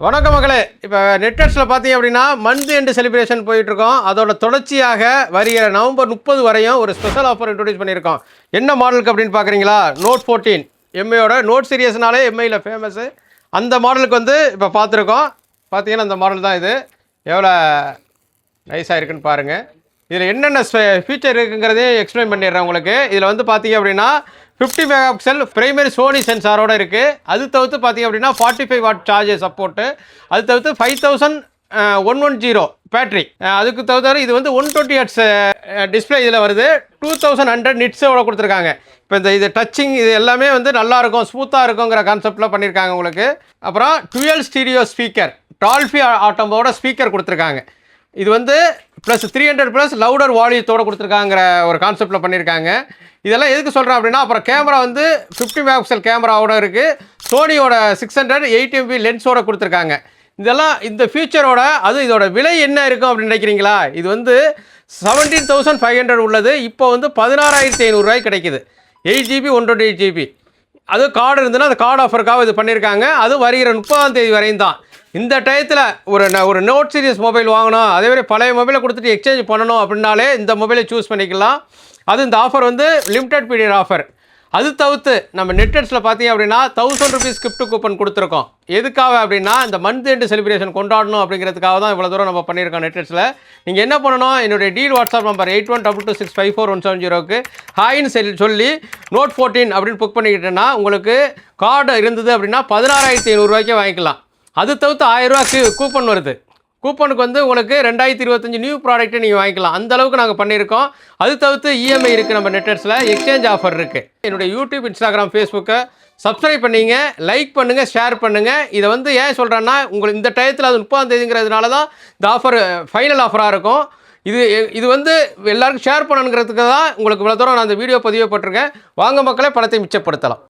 வணக்கம் மகளே. இப்போ நெட்வொர்க்ஸில் பார்த்தீங்க அப்படின்னா மந்த் எண்டு செலிப்ரேஷன் போயிட்டுருக்கோம். அதோட தொடர்ச்சியாக வருகிற நவம்பர் 30 வரையும் ஒரு ஸ்பெஷல் ஆஃபர் இன்ட்ரடியூஸ் பண்ணியிருக்கோம். என்ன மாடலுக்கு அப்படின்னு பார்க்குறீங்களா? நோட் 14 எம்ஐயோட நோட் சீரியஸ்னாலே எம்ஐயில் ஃபேமஸ்ஸு. அந்த மாடலுக்கு வந்து இப்போ பார்த்துருக்கோம். பார்த்தீங்கன்னா அந்த மாடல் தான் இது. எவ்வளோ நைஸாக இருக்குன்னு பாருங்கள். இதில் என்னென்ன ஃபீச்சர் இருக்குங்கிறதையும் எக்ஸ்பிளைன் பண்ணிடுறேன் உங்களுக்கு. இதில் வந்து பார்த்தீங்க அப்படின்னா 50 மெகா பிக்சல் பிரைமரி சோனி சென்சாரோட இருக்குது. அது தவிர்த்து பார்த்தீங்க அப்படின்னா 45 வாட் சார்ஜர் சப்போர்ட்டு. அது தவிர்த்து 5110 பேட்ரி. அதுக்கு தவிர இது வந்து 120 ஹெர்ட்ஸ் டிஸ்பிளே இதில் வருது. 2100 நிட்ஸோட கொடுத்துருக்காங்க. இப்போ இது டச்சிங் இது எல்லாமே வந்து நல்லாயிருக்கும், ஸ்மூத்தாக இருக்குங்கிற கான்செப்டில் பண்ணியிருக்காங்க உங்களுக்கு. அப்புறம் 12 ஸ்டீரியோ ஸ்பீக்கர், டால்பி ஆட்டமோட ஸ்பீக்கர் கொடுத்துருக்காங்க. இது வந்து ப்ளஸ் 300 ப்ளஸ் லவுடர் வால்யூத்தோடு கொடுத்துருக்காங்கிற ஒரு கான்செப்டில் பண்ணியிருக்காங்க. இதெல்லாம் எதுக்கு சொல்கிறேன் அப்படின்னா, அப்புறம் கேமரா வந்து 50 மெகா பிக்சல் கேமராவோட இருக்குது. சோனியோட 608 MP லென்ஸோட கொடுத்துருக்காங்க. இதெல்லாம் இந்த ஃபியூச்சரோட இதோட விலை என்ன இருக்கும் அப்படின்னு நினைக்கிறீங்களா? இது வந்து 17,500 உள்ளது. இப்போ வந்து 16,500 கிடைக்குது. 8GB 128GB. அது கார்டு இருந்ததுன்னா அந்த கார்டு ஆஃபருக்காக இது பண்ணியிருக்காங்க. அது வருகிற 30ஆம் தேதி வரையும் தான். இந்த டயத்தில் ஒரு நோட் சீரிஸ் மொபைல் வாங்கணும், அதேமாதிரி பழைய மொபைலை கொடுத்துட்டு எக்ஸ்சேஞ்ச் பண்ணணும் அப்படின்னாலே இந்த மொபைலை சூஸ் பண்ணிக்கலாம். இந்த ஆஃபர் வந்து லிமிடெட் பீரியட் ஆஃபர். அது தவிர்த்து நம்ம நெட்வொர்க்ஸில் பார்த்தீங்க அப்படின்னா 1000 ருபீஸ் கிஃப்ட் கூப்பன் கொடுத்துருக்கோம். எதுக்காக அப்படின்னா இந்த மந்த் எண்டு செலிப்ரேஷன் கொண்டாடணும் அப்படிங்கிறதுக்காக தான் இவ்வளோ தூரம் நம்ம பண்ணியிருக்கோம் நெட்வொர்க்ஸில். நீங்கள் என்ன பண்ணணும், என்னுடைய டீல் வாட்ஸ்அப் நம்பர் 8122654170க்கு ஹாய்ன்னு சொல்லி நோட் 14 அப்படின்னு புக் பண்ணிக்கிட்டேன்னா உங்களுக்கு கார்டு இருந்தது அப்படின்னா 16,500 வாங்கிக்கலாம். அது தவிர்த்து 1000 கூப்பன் வருது. கூப்பனுக்கு வந்து உங்களுக்கு 2025 நியூ ப்ராடக்ட்டை நீங்கள் வாங்கிக்கலாம். அந்த அளவுக்கு நாங்கள் பண்ணியிருக்கோம். அது தவிர்த்து இஎம்ஐ இருக்குது. நம்ம நெட்வொர்க்ஸில் எக்ஸ்சேஞ்ச் ஆஃபர் இருக்குது. என்னுடைய யூடியூப், இன்ஸ்டாகிராம், ஃபேஸ்புக்கை சப்ஸ்கிரைப் பண்ணிங்க, லைக் பண்ணுங்கள், ஷேர் பண்ணுங்கள். இதை வந்து ஏன் சொல்கிறேன்னா, உங்களுக்கு இந்த டயத்தில் 30ஆம் தேதிங்கிறதுனால தான் இந்த ஆஃபர் ஃபைனல் ஆஃபராக இருக்கும். இது வந்து எல்லாருக்கும் ஷேர் பண்ணணுங்கிறதுக்கு தான் உங்களுக்கு இவ்வளோ தூரம் நான் அந்த வீடியோ பதிவு போட்டிருக்கேன். வாங்க மக்களே, பணத்தை மிச்சப்படுத்தலாம்.